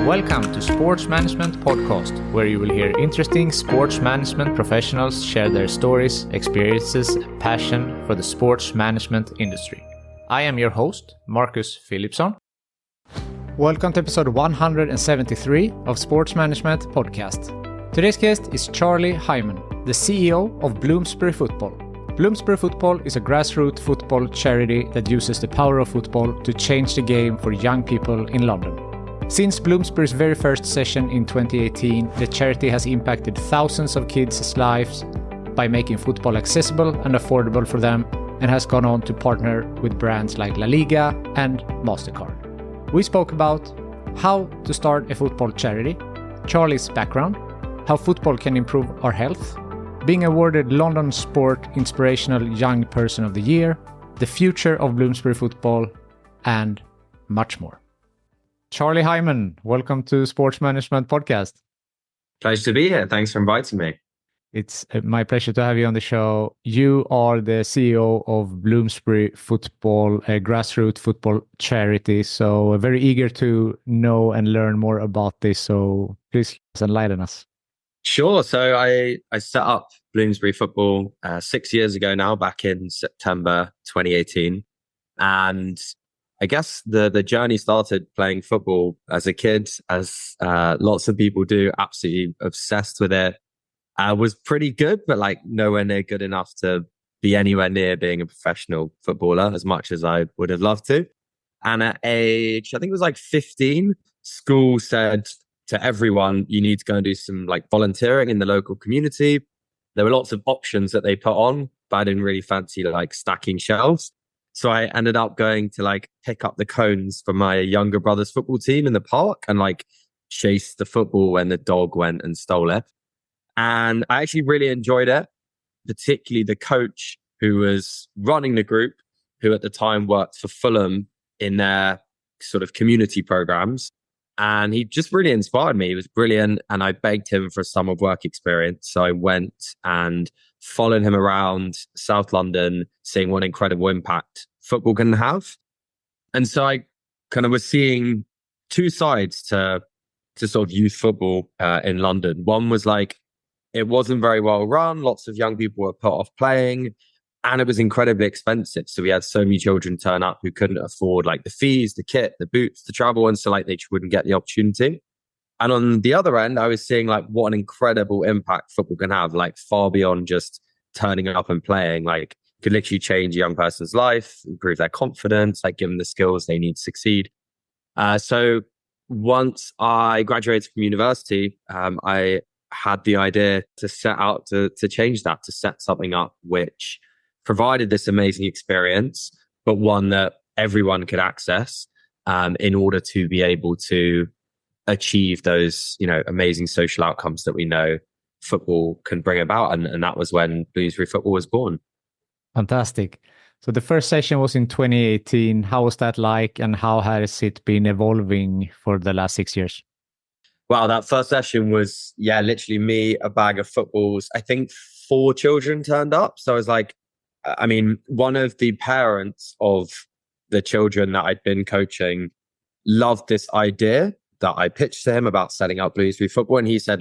Welcome to Sports Management Podcast, where you will hear interesting sports management professionals share their stories, experiences, and passion for the sports management industry. I am your host, Marcus Philipsson. Welcome to episode 173 of Sports Management Podcast. Today's guest is Charlie Hyman, the CEO of Bloomsbury Football. Bloomsbury Football is a grassroots football charity that uses the power of football to change the game for young people in London. Since Bloomsbury's very first session in 2018, the charity has impacted thousands of kids' lives by making football accessible and affordable for them, and has gone on to partner with brands like Liga and Mastercard. We spoke about how to start a football charity, Charlie's background, how football can improve our health, being awarded London Sport Inspirational Young Person of the Year, the future of Bloomsbury Football, and much more. Charlie Hyman, welcome to Sports Management Podcast. Pleasure to be here. Thanks for inviting me. It's my pleasure to have you on the show. You are the CEO of Bloomsbury Football, a grassroots football charity. So very eager to know and learn more about this. So please enlighten us. Sure. So I set up Bloomsbury Football 6 years ago now, back in September 2018. And I guess the journey started playing football as a kid, as lots of people do, absolutely obsessed with it. I was pretty good, but like nowhere near good enough to be anywhere near being a professional footballer as much as I would have loved to. And at age, I think it was like 15, school said to everyone, you need to go and do some like volunteering in the local community. There were lots of options that they put on, but I didn't really fancy like stacking shelves. So I ended up going to like pick up the cones for my younger brother's football team in the park and like chase the football when the dog went and stole it. And I actually really enjoyed it, particularly the coach who was running the group, who at the time worked for Fulham in their sort of community programs. And he just really inspired me. He was brilliant. And I begged him for a summer work experience. So I went and followed him around South London, seeing what incredible impact football can have. And so I kind of was seeing two sides to sort of youth football in London. One was like, it wasn't very well run. Lots of young people were put off playing and it was incredibly expensive. So we had so many children turn up who couldn't afford like the fees, the kit, the boots, the travel. And so like they just wouldn't get the opportunity. And on the other end, I was seeing like what an incredible impact football can have, like far beyond just turning up and playing, like could literally change a young person's life, improve their confidence, like give them the skills they need to succeed. So once I graduated from university, I had the idea to set out to change that, to set something up which provided this amazing experience, but one that everyone could access in order to be able to achieve those, amazing social outcomes that we know football can bring about. And that was when Bloomsbury Football was born. Fantastic. So the first session was in 2018. How was that like? And how has it been evolving for the last 6 years? Wow, that first session was, literally me, a bag of footballs. I think 4 children turned up. So I was like, one of the parents of the children that I'd been coaching loved this idea that I pitched to him about setting up Bloomsbury Football. And he said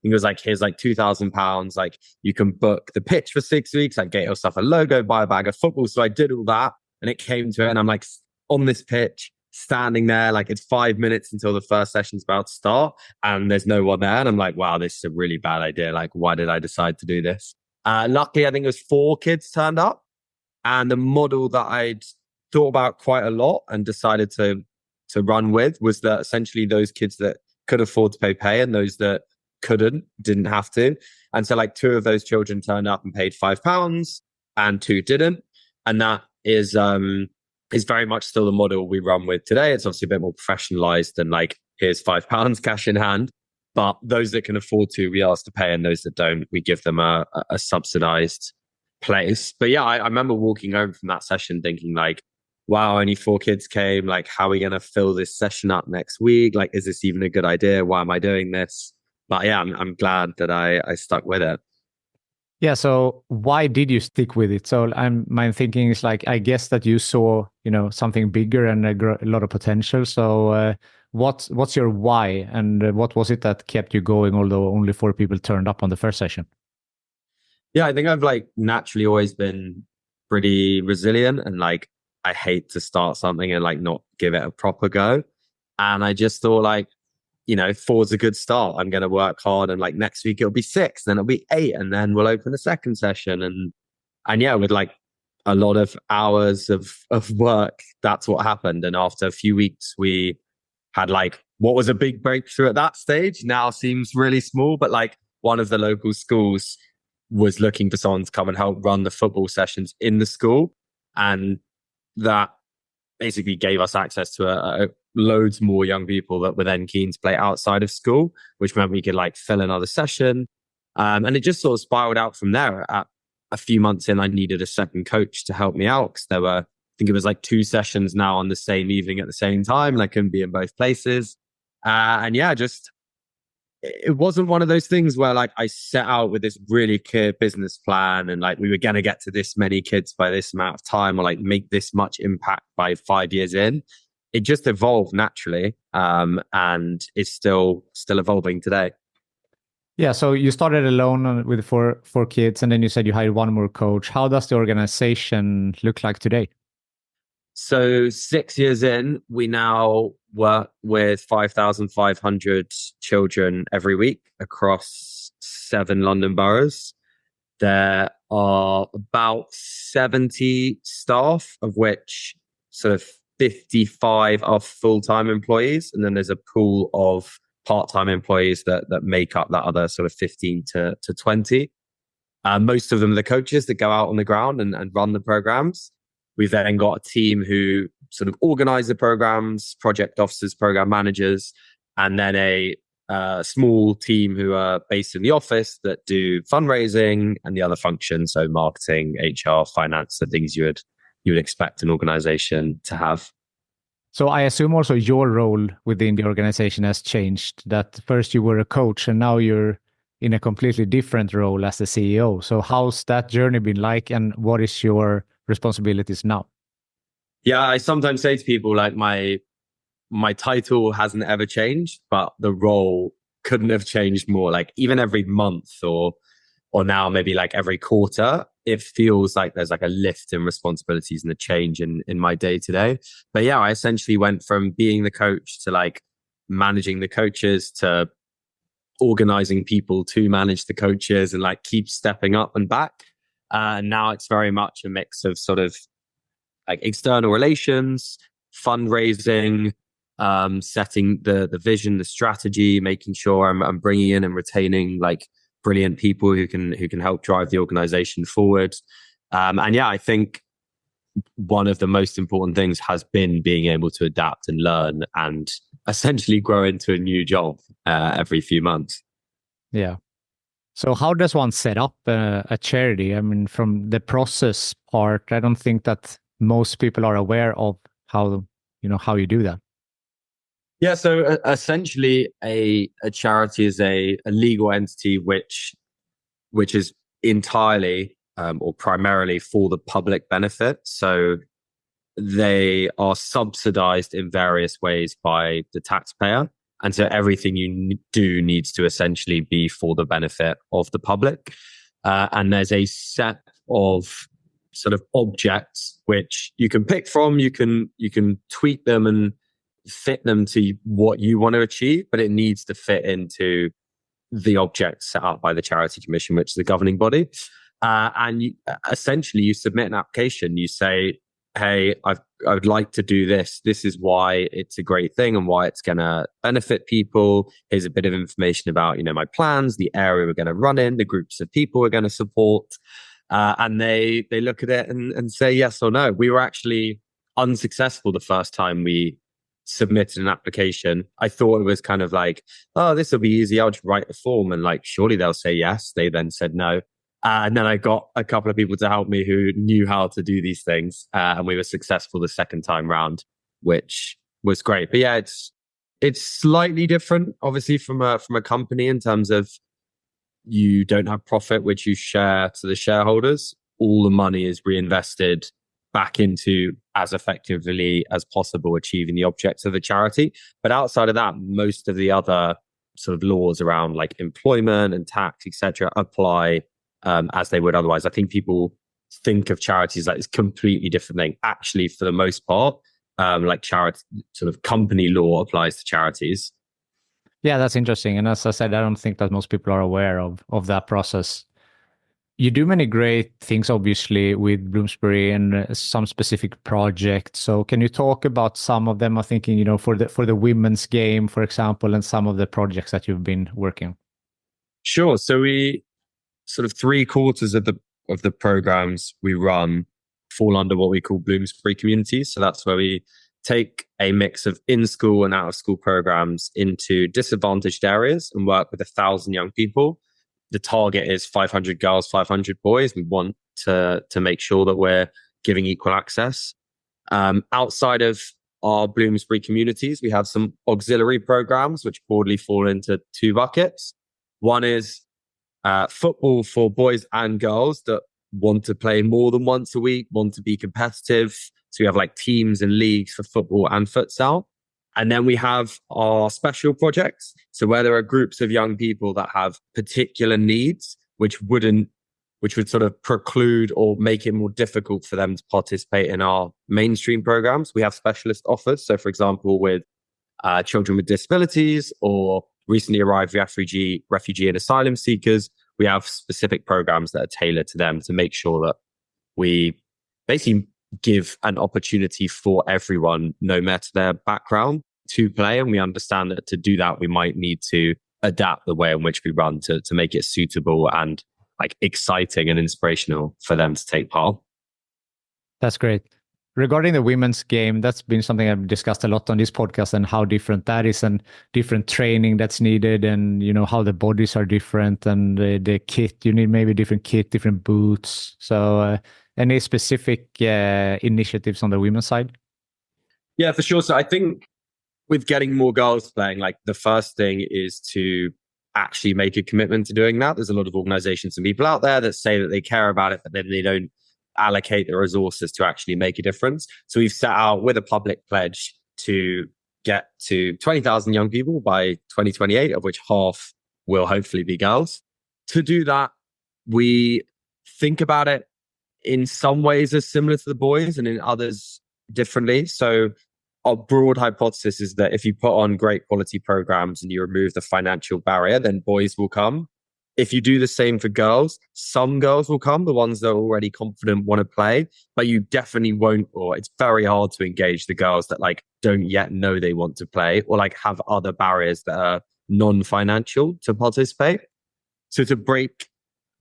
he was like, here's like £2,000. Like you can book the pitch for 6 weeks, like get yourself a logo, buy a bag of football. So I did all that and it came to it. And I'm like on this pitch, standing there, like it's 5 minutes until the first session's about to start and there's no one there. And I'm like, wow, this is a really bad idea. Like, why did I decide to do this? Luckily, I think it was 4 kids turned up. And the model that I'd thought about quite a lot and decided to run with was that essentially those kids that could afford to pay and those that didn't have to. And so like 2 of those children turned up and paid £5 and 2 didn't. And that is very much still the model we run with today. It's obviously a bit more professionalized than like, here's £5 cash in hand. But those that can afford to, we ask to pay. And those that don't, we give them a subsidized place. But yeah, I remember walking home from that session thinking like, wow, only 4 kids came. Like, how are we going to fill this session up next week? Like, is this even a good idea? Why am I doing this? But yeah, I'm glad that I stuck with it. Yeah. So why did you stick with it? So my thinking is like, I guess that you saw, something bigger and a lot of potential. So what's your why, and what was it that kept you going, although only 4 people turned up on the first session? Yeah, I think I've like naturally always been pretty resilient, and like I hate to start something and like not give it a proper go. And I just thought like, four's a good start. I'm going to work hard, and like next week it'll be six, then it'll be eight, and then we'll open a second session. And yeah, with like a lot of hours of work, that's what happened. And after a few weeks, we had like what was a big breakthrough at that stage now seems really small, but like one of the local schools was looking for someone to come and help run the football sessions in the school. And that basically gave us access to loads more young people that were then keen to play outside of school, which meant we could like fill another session. And it just sort of spiraled out from there. At a few months in, I needed a second coach to help me out because there were, I think it was like 2 sessions now on the same evening at the same time, and I couldn't be in both places. And yeah, just it wasn't one of those things where like I set out with this really clear business plan and like we were going to get to this many kids by this amount of time or like make this much impact by 5 years in. It just evolved naturally, and it's still evolving today. Yeah, so you started alone with four kids, and then you said you hired one more coach. How does the organization look like today? So 6 years in, we now work with 5,500 children every week across 7 London boroughs. There are about 70 staff, of which sort of 55 are full-time employees. And then there's a pool of part-time employees that make up that other sort of 15 to 20. Most of them are the coaches that go out on the ground and run the programs. We've then got a team who sort of organize the programs, project officers, program managers, and then a small team who are based in the office that do fundraising and the other functions, so marketing, HR, finance, the things you would expect an organization to have. So I assume also your role within the organization has changed. That first you were a coach, and now you're in a completely different role as the CEO. So how's that journey been like, and what is your responsibilities now? Yeah, I sometimes say to people like my title hasn't ever changed, but the role couldn't have changed more. Like even every month or now maybe like every quarter, it feels like there's like a lift in responsibilities and a change in my day to day. But yeah, I essentially went from being the coach to like managing the coaches to organizing people to manage the coaches and like keep stepping up and back. Now it's very much a mix of sort of like external relations, fundraising, setting the vision, the strategy, making sure I'm bringing in and retaining like brilliant people who can help drive the organization forward. And yeah, I think one of the most important things has been being able to adapt and learn and essentially grow into a new job every few months. Yeah. So how does one set up a charity? I mean, from the process part, I don't think that most people are aware of how you do that. Yeah, so essentially a charity is a legal entity which is entirely or primarily for the public benefit. So they are subsidized in various ways by the taxpayer. And so everything you do needs to essentially be for the benefit of the public. And there's a set of sort of objects which you can pick from. You can tweak them and fit them to what you want to achieve, but it needs to fit into the object set up by the Charity Commission, which is the governing body. And essentially you submit an application. You say, hey, I would like to do this. This is why it's a great thing and why it's going to benefit people. Here's a bit of information about, my plans, the area we're going to run in, the groups of people we're going to support. And they look at it and say yes or no. We were actually unsuccessful the first time we submitted an application. I thought it was kind of like, oh, this will be easy. I'll just write a form and like, surely they'll say yes. They then said no. And then I got a couple of people to help me who knew how to do these things. And we were successful the second time round, which was great. But yeah, it's slightly different, obviously, from a company in terms of you don't have profit, which you share to the shareholders. All the money is reinvested back into as effectively as possible achieving the objects of the charity. But outside of that, most of the other sort of laws around like employment and tax, etc., apply as they would otherwise. I think people think of charities like it's completely different thing. Actually, for the most part, like charity sort of company law applies to charities. Yeah, that's interesting. And as I said, I don't think that most people are aware of that process. You do many great things, obviously, with Bloomsbury and some specific projects. So can you talk about some of them? I'm thinking, for the women's game, for example, and some of the projects that you've been working. Sure. So we sort of 3/4 of the programs we run fall under what we call Bloomsbury communities. So that's where we take a mix of in-school and out-of-school programs into disadvantaged areas and work with 1,000 young people. The target is 500 girls, 500 boys. We want to make sure that we're giving equal access. Outside of our Bloomsbury communities, we have some auxiliary programs which broadly fall into 2 buckets. One is football for boys and girls that want to play more than once a week, want to be competitive. So we have like teams and leagues for football and futsal. And then we have our special projects. So where there are groups of young people that have particular needs, which would sort of preclude or make it more difficult for them to participate in our mainstream programs. We have specialist offers. So for example, with children with disabilities or recently arrived refugee and asylum seekers, we have specific programs that are tailored to them to make sure that we basically give an opportunity for everyone, no matter their background, to play. And we understand that to do that, we might need to adapt the way in which we run to make it suitable and like exciting and inspirational for them to take part. That's great. Regarding the women's game, that's been something I've discussed a lot on this podcast and how different that is and different training that's needed and, how the bodies are different and the kit, you need maybe different kit, different boots. So any specific initiatives on the women's side? Yeah, for sure. So I think with getting more girls playing, like the first thing is to actually make a commitment to doing that. There's a lot of organizations and people out there that say that they care about it, but then they don't allocate the resources to actually make a difference. So we've set out with a public pledge to get to 20,000 young people by 2028, of which half will hopefully be girls. To do that, we think about it in some ways as similar to the boys and in others differently. So our broad hypothesis is that if you put on great quality programs and you remove the financial barrier, then boys will come. If you do the same for girls, some girls will come, the ones that are already confident want to play, but you definitely won't, or it's very hard to engage the girls that like don't yet know they want to play or like have other barriers that are non-financial to participate. So to break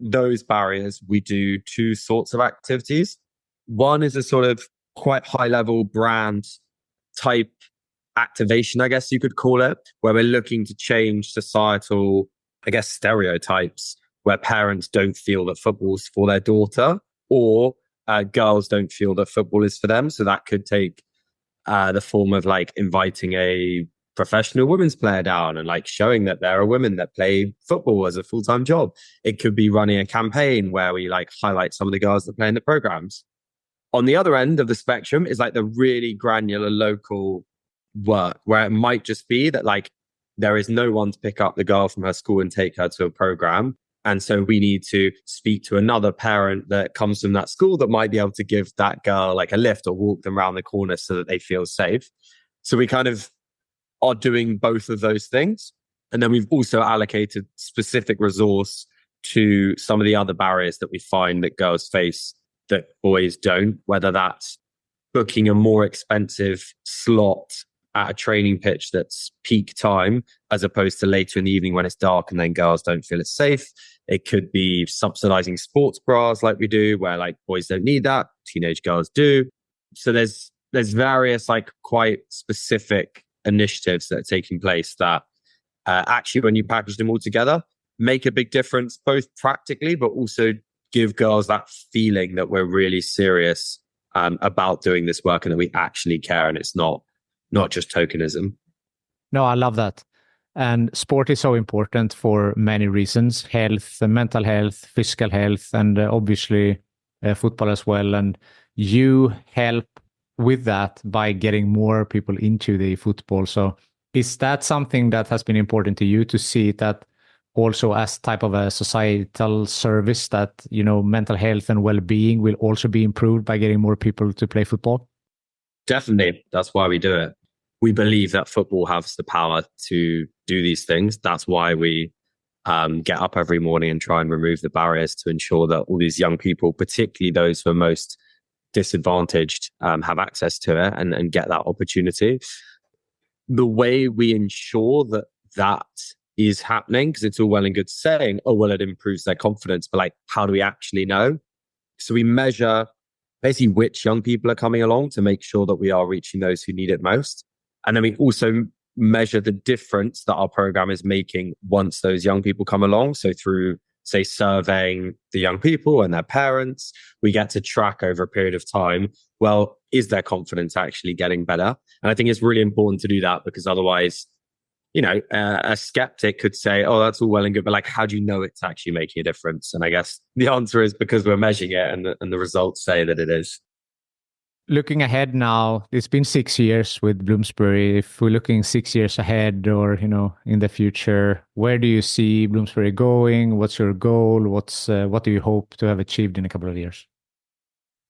those barriers, we do 2 sorts of activities. One is a sort of quite high level brand type activation, I guess you could call it, where we're looking to change societal, I guess, stereotypes where parents don't feel that football is for their daughter or girls don't feel that football is for them. So that could take the form of like inviting a professional women's player down and like showing that there are women that play football as a full-time job. It could be running a campaign where we like highlight some of the girls that play in the programs. On the other end of the spectrum is like the really granular local work where it might just be that like there is no one to pick up the girl from her school and take her to a program. And so we need to speak to another parent that comes from that school that might be able to give that girl like a lift or walk them around the corner so that they feel safe. So we kind of are doing both of those things. And then we've also allocated specific resource to some of the other barriers that we find that girls face that boys don't, whether that's booking a more expensive slot at a training pitch that's peak time, as opposed to later in the evening when it's dark and then girls don't feel it's safe. It could be subsidizing sports bras like we do, where like boys don't need that, teenage girls do. So there's various like quite specific initiatives that are taking place that actually, when you package them all together, make a big difference, both practically, but also give girls that feeling that we're really serious about doing this work and that we actually care and it's not just tokenism. No, I love that. And sport is so important for many reasons: health, mental health, physical health, and obviously football as well. And you help with that by getting more people into the football. So is that something that has been important to you, to see that also as type of a societal service, that, you know, mental health and well-being will also be improved by getting more people to play football? Definitely. That's why we do it. We believe that football has the power to do these things. That's why we get up every morning and try and remove the barriers to ensure that all these young people, particularly those who are most disadvantaged, have access to it and get that opportunity. The way we ensure that that is happening, because it's all well and good saying, oh, well, it improves their confidence, but like, how do we actually know? So we measure basically which young people are coming along to make sure that we are reaching those who need it most. And then we also measure the difference that our program is making once those young people come along. So through, say, surveying the young people and their parents, we get to track over a period of time, well, is their confidence actually getting better? And I think it's really important to do that, because otherwise, you know, a skeptic could say, oh, that's all well and good, but like, how do you know it's actually making a difference? And I guess the answer is because we're measuring it, and the results say that it is. Looking ahead now, it's been 6 years with Bloomsbury. If we're looking 6 years ahead, or, you know, in the future, where do you see Bloomsbury going? What's your goal? What do you hope to have achieved in a couple of years?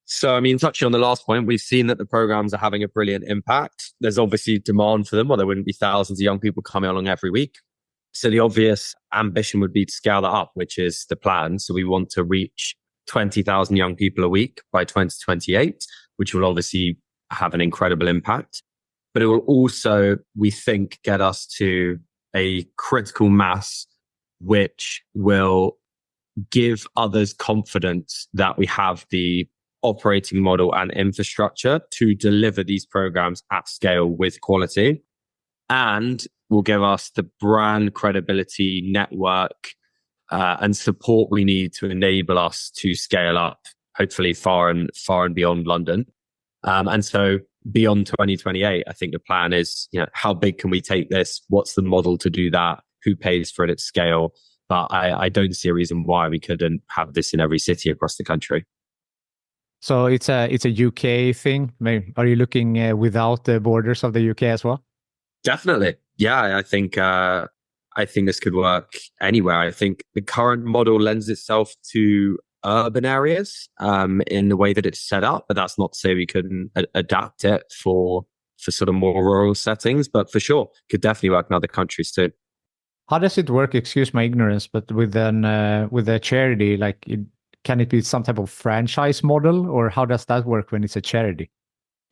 So, I mean, touching on the last point, we've seen that the programs are having a brilliant impact. There's obviously demand for them, or there wouldn't be thousands of young people coming along every week. So the obvious ambition would be to scale that up, which is the plan. So we want to reach 20,000 young people a week by 2028, which will obviously have an incredible impact. But it will also, we think, get us to a critical mass, which will give others confidence that we have the operating model and infrastructure to deliver these programs at scale with quality, and will give us the brand credibility, network, and support we need to enable us to scale up, hopefully far and beyond London. And so beyond 2028, I think the plan is, you know, how big can we take this? What's the model to do that? Who pays for it at scale? But I don't see a reason why we couldn't have this in every city across the country. So it's a UK thing. Maybe, are you looking without the borders of the UK as well? Definitely. Yeah, I think this could work anywhere. I think the current model lends itself to urban areas in the way that it's set up, but that's not to say we couldn't adapt it for sort of more rural settings. But for sure, could definitely work in other countries too. How does it work? Excuse my ignorance, but with a charity, like, can it be some type of franchise model, or how does that work when it's a charity?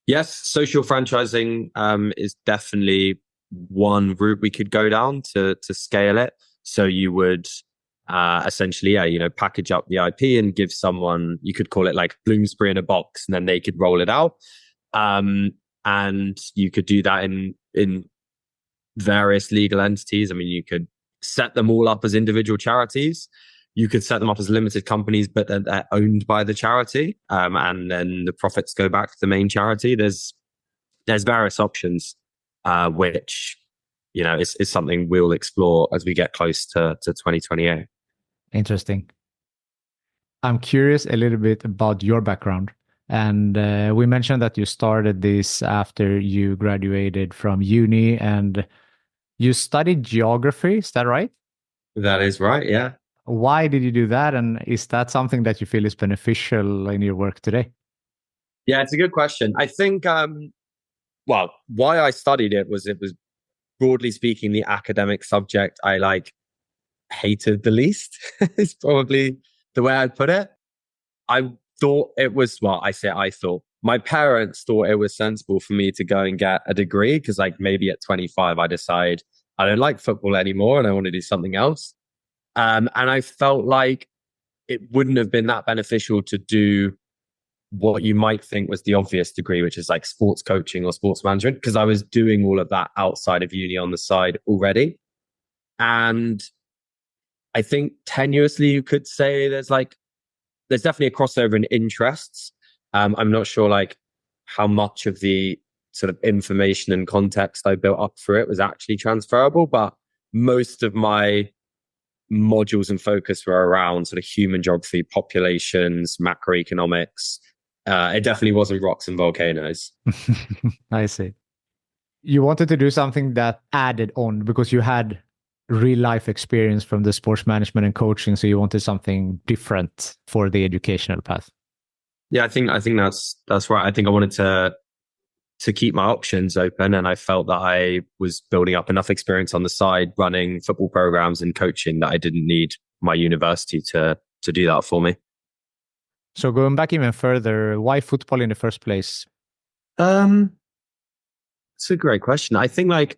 Yes, social franchising is definitely one route we could go down to scale it. So you would essentially, yeah, you know, package up the IP and give someone, you could call it like Bloomsbury in a box, and then they could roll it out. And you could do that in various legal entities. I mean, you could set them all up as individual charities. You could set them up as limited companies, but they're owned by the charity, and then the profits go back to the main charity. There's various options, which, you know, is something we'll explore as we get close to 2028. Interesting. I'm curious a little bit about your background. And we mentioned that you started this after you graduated from uni, and you studied geography. Is that right? That is right. Yeah. Why did you do that? And is that something that you feel is beneficial in your work today? Yeah, it's a good question. I think, well, why I studied it was broadly speaking, the academic subject I hated the least is probably the way I'd put it. I thought it was, well, I thought my parents thought it was sensible for me to go and get a degree, because like maybe at 25, I decide I don't like football anymore and I want to do something else. And I felt like it wouldn't have been that beneficial to do what you might think was the obvious degree, which is like sports coaching or sports management, because I was doing all of that outside of uni on the side already. And I think tenuously, you could say there's definitely a crossover in interests. I'm not sure like how much of the sort of information and context I built up for it was actually transferable, but most of my modules and focus were around sort of human geography, populations, macroeconomics. It definitely wasn't rocks and volcanoes. I see. You wanted to do something that added on because you had real life experience from the sports management and coaching, so you wanted something different for the educational path. Yeah, I think that's right. I think I wanted to keep my options open, and I felt that I was building up enough experience on the side running football programs and coaching that I didn't need my university to do that for me. So going back even further, why football in the first place? Um, it's a great question. I think like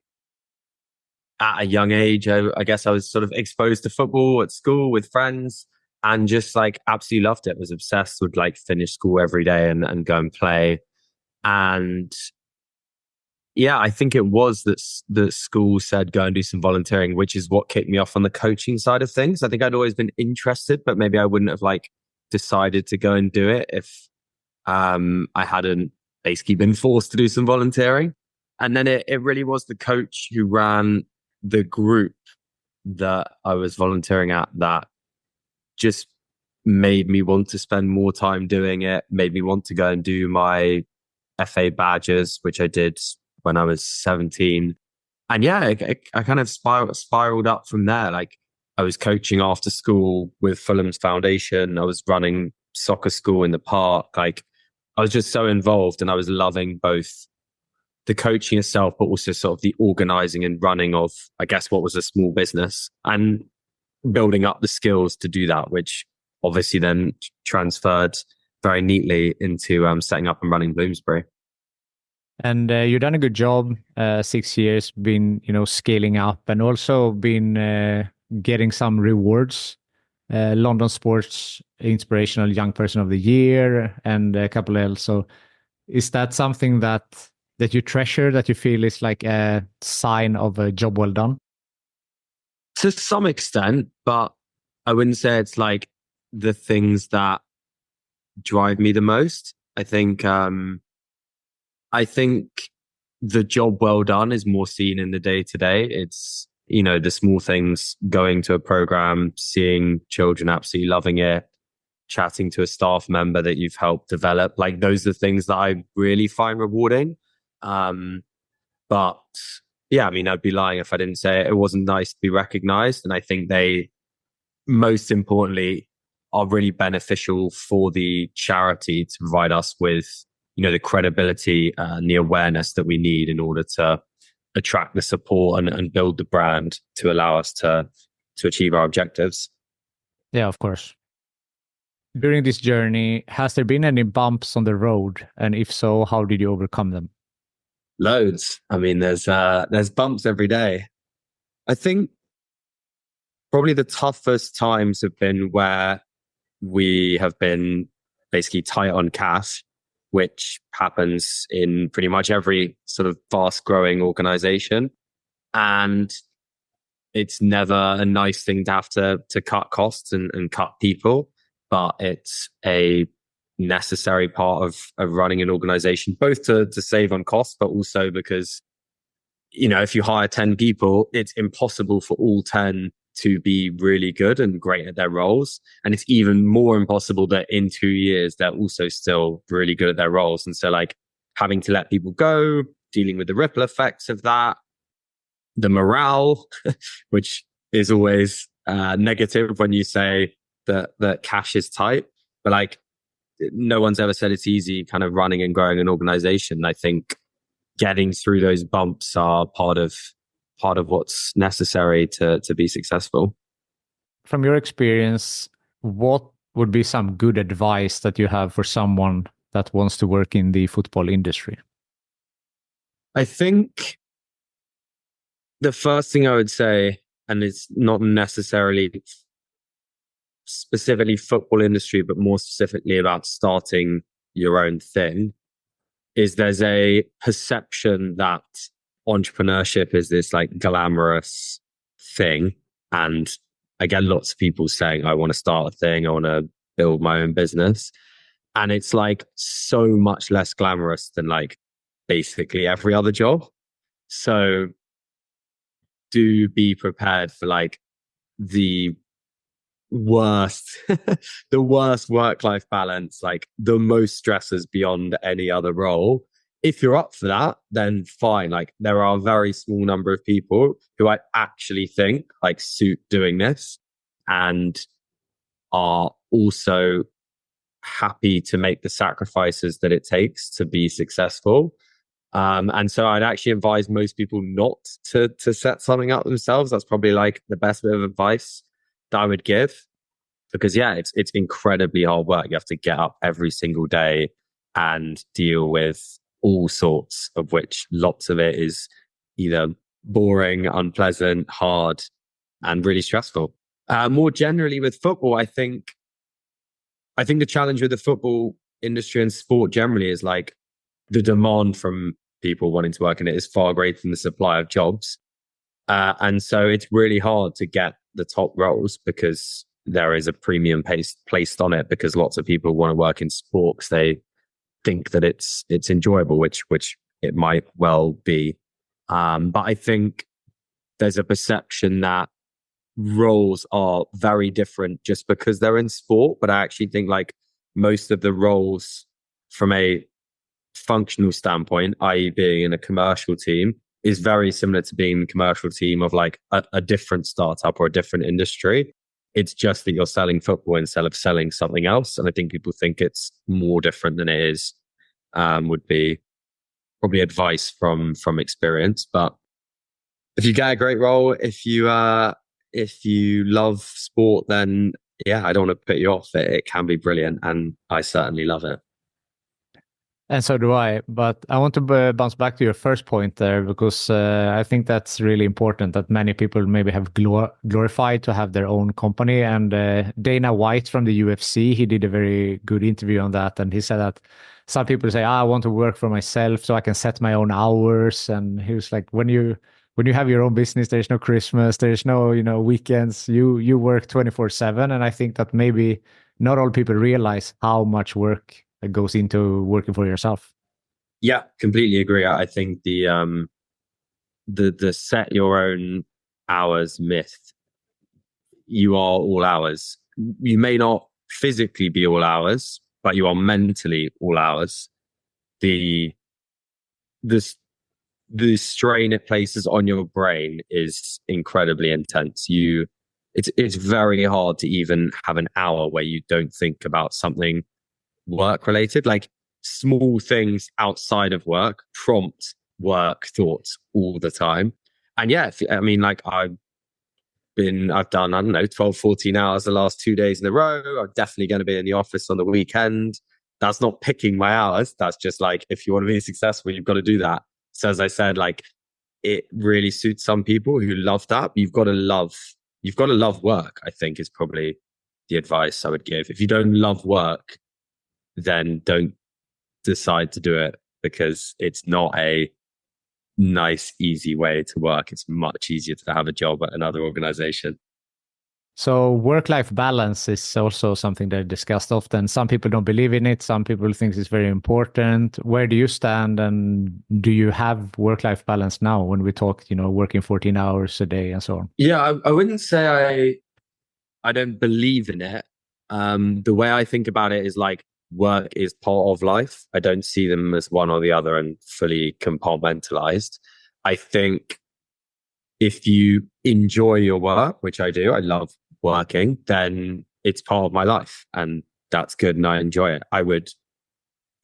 at a young age, I guess I was sort of exposed to football at school with friends and just like absolutely loved it. Was obsessed, would like finish school every day and go and play. And yeah, I think it was that the school said go and do some volunteering, which is what kicked me off on the coaching side of things. I think I'd always been interested, but maybe I wouldn't have like decided to go and do it if I hadn't basically been forced to do some volunteering. And then it really was the coach who ran the group that I was volunteering at that just made me want to spend more time doing it, made me want to go and do my FA badges, which I did when I was 17. And yeah, I kind of spiraled up from there. Like I was coaching after school with Fulham's Foundation. I was running soccer school in the park. Like I was just so involved and I was loving both the coaching itself, but also sort of the organizing and running of, I guess, what was a small business and building up the skills to do that, which obviously then transferred very neatly into setting up and running Bloomsbury. And you've done a good job, 6 years, been scaling up, and also been getting some rewards. London Sports Inspirational Young Person of the Year, and a couple else. So, is that something that you treasure, that you feel is like a sign of a job well done? To some extent, but I wouldn't say it's like the things that drive me the most. I think the job well done is more seen in the day to day. It's, the small things, going to a program, seeing children absolutely loving it, chatting to a staff member that you've helped develop. Like those are the things that I really find rewarding. But yeah, I mean, I'd be lying if I didn't say it wasn't nice to be recognized. And I think they, most importantly, are really beneficial for the charity to provide us with, the credibility and the awareness that we need in order to attract the support and build the brand to allow us to achieve our objectives. Yeah, of course. During this journey, has there been any bumps on the road? And if so, how did you overcome them? Loads. I mean, there's bumps every day. I think probably the toughest times have been where we have been basically tight on cash, which happens in pretty much every sort of fast growing organization. And it's never a nice thing to have to cut costs and cut people, but it's a necessary part of running an organization, both to save on costs, but also because, if you hire 10 people, it's impossible for all 10 to be really good and great at their roles. And it's even more impossible that in 2 years, they're also still really good at their roles. And so like having to let people go, dealing with the ripple effects of that, the morale, which is always negative when you say that cash is tight, but like no one's ever said it's easy kind of running and growing an organization. I think getting through those bumps are part of what's necessary to be successful. From your experience, what would be some good advice that you have for someone that wants to work in the football industry? I think the first thing I would say, and it's not necessarily specifically football industry, but more specifically about starting your own thing, is there's a perception that entrepreneurship is this like glamorous thing. And I get lots of people saying, I want to start a thing, I want to build my own business. And it's like so much less glamorous than like basically every other job. So do be prepared for like the worst, the worst work-life balance, like the most stresses beyond any other role. If you're up for that, then fine. Like there are a very small number of people who I actually think like suit doing this and are also happy to make the sacrifices that it takes to be successful. And so I'd actually advise most people not to set something up themselves. That's probably like the best bit of advice that I would give. Because yeah, it's incredibly hard work. You have to get up every single day and deal with all sorts, of which lots of it is either boring, unpleasant, hard, and really stressful. More generally with football, I think the challenge with the football industry and sport generally is like the demand from people wanting to work in it is far greater than the supply of jobs. And so it's really hard to get the top roles because there is a premium placed on it because lots of people want to work in sport because they think that it's enjoyable, which it might well be. But I think there's a perception that roles are very different just because they're in sport. But I actually think like most of the roles from a functional standpoint, i.e. being in a commercial team, is very similar to being in a commercial team of like a different startup or a different industry. It's just that you're selling football instead of selling something else. And I think people think it's more different than it is, would be probably advice from experience. But if you get a great role, if you love sport, then yeah, I don't want to put you off. It can be brilliant. And I certainly love it. And so do I. But I want to bounce back to your first point there, because I think that's really important that many people maybe have glorified to have their own company. And Dana White from the UFC, he did a very good interview on that. And he said that some people say, I want to work for myself so I can set my own hours. And he was like, when you have your own business, there's no Christmas, there's no, weekends, you work 24/7. And I think that maybe not all people realize how much work that goes into working for yourself. Yeah, completely agree. I think the set your own hours myth, you are all hours. You may not physically be all hours, but you are mentally all hours. The the strain it places on your brain is incredibly intense. It's very hard to even have an hour where you don't think about something work related. Like small things outside of work prompt work thoughts all the time. And yeah, I mean, like I've done, I don't know, 12, 14 hours the last 2 days in a row. I'm definitely going to be in the office on the weekend. That's not picking my hours. That's just like, if you want to be successful, you've got to do that. So as I said, like it really suits some people who love that. You've got to love work, I think, is probably the advice I would give. If you don't love work, then don't decide to do it, because it's not a nice, easy way to work. It's much easier to have a job at another organization. So work-life balance is also something that is discussed often. Some people don't believe in it. Some people think it's very important. Where do you stand? And do you have work-life balance now when we talk, working 14 hours a day and so on? Yeah, I wouldn't say I don't believe in it. The way I think about it is like work is part of life. I don't see them as one or the other and fully compartmentalized. I think if you enjoy your work, which I do, I love working, then it's part of my life and that's good and I enjoy it. I would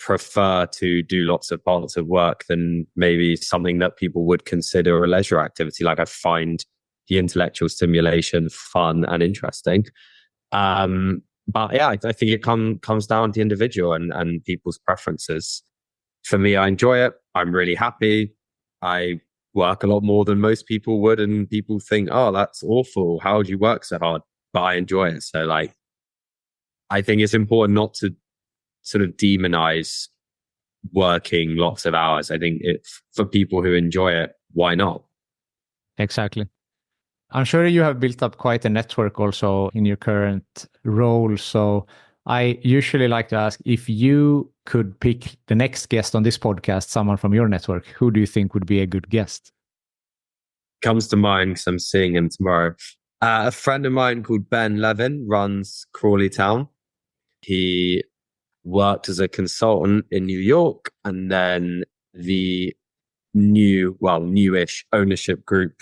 prefer to do lots of parts of work than maybe something that people would consider a leisure activity. Like I find the intellectual stimulation fun and interesting. But yeah, I think it comes down to the individual and people's preferences. For me, I enjoy it. I'm really happy. I work a lot more than most people would, and people think, oh, that's awful. How would you work so hard? But I enjoy it. So like, I think it's important not to sort of demonize working lots of hours. I think for people who enjoy it, why not? Exactly. I'm sure you have built up quite a network also in your current role. So I usually like to ask, if you could pick the next guest on this podcast, someone from your network, who do you think would be a good guest? comes to mind because I'm seeing him tomorrow. A friend of mine called Ben Levin runs Crawley Town. He worked as a consultant in New York, and then the newish ownership group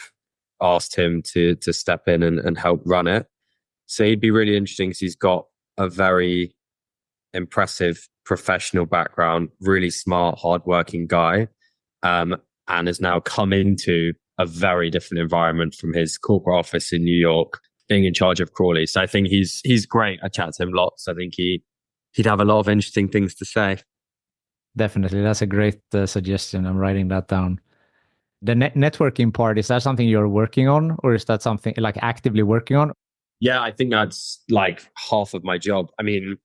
asked him to step in and help run it. So he'd be really interesting because he's got a very impressive professional background, really smart, hardworking guy, and has now come into a very different environment from his corporate office in New York, being in charge of Crawley. So I think he's great. I chat to him lots. I think he'd have a lot of interesting things to say. Definitely. That's a great suggestion. I'm writing that down. The networking part, is that something you're working on, or is that something like actively working on? Yeah, I think that's like half of my job. I mean,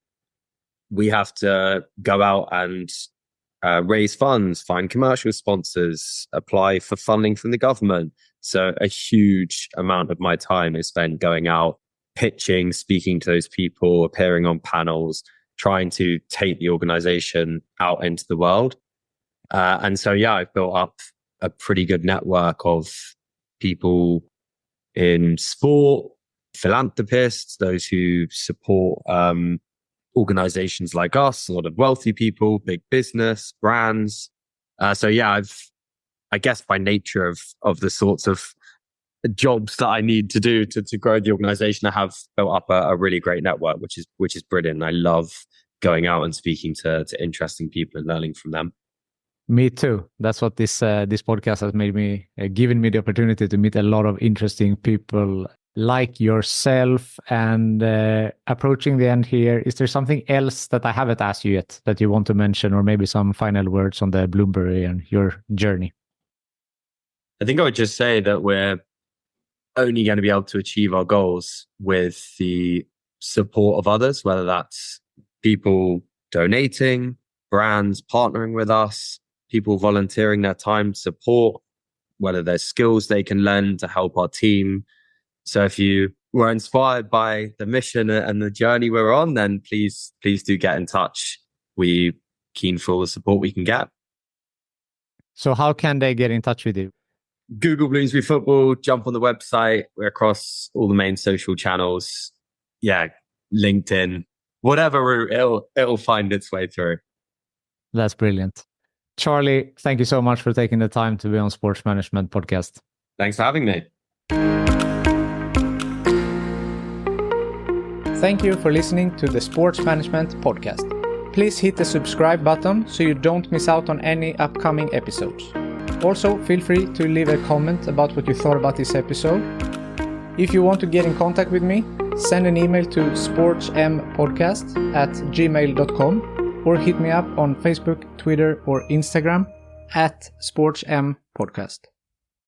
we have to go out and raise funds, find commercial sponsors, apply for funding from the government. So a huge amount of my time is spent going out, pitching, speaking to those people, appearing on panels, trying to take the organization out into the world. And so, yeah, I've built up a pretty good network of people in sport, philanthropists, those who support organizations like us, a lot of wealthy people, big business, brands. So yeah, I guess by nature of the sorts of jobs that I need to do to grow the organization, I have built up a really great network, which is brilliant. I love going out and speaking to interesting people and learning from them. Me too. That's what this podcast has made me, given me the opportunity to meet a lot of interesting people like yourself. And approaching the end here, is there something else that I haven't asked you yet that you want to mention, or maybe some final words on the Bloomsbury and your journey? I think I would just say that we're only going to be able to achieve our goals with the support of others, whether that's people donating, brands partnering with us, people volunteering their time to support, whether there's skills they can lend to help our team. So if you were inspired by the mission and the journey we're on, then please do get in touch. We're keen for all the support we can get. So how can they get in touch with you? Google Bloomsbury Football, jump on the website. We're across all the main social channels. Yeah, LinkedIn, whatever route, it'll find its way through. That's brilliant. Charlie, thank you so much for taking the time to be on Sports Management Podcast. Thanks for having me. Thank you for listening to the Sports Management Podcast. Please hit the subscribe button so you don't miss out on any upcoming episodes. Also, feel free to leave a comment about what you thought about this episode. If you want to get in contact with me, send an email to sportsmpodcast@gmail.com or hit me up on Facebook, Twitter, or Instagram @sportsmpodcast.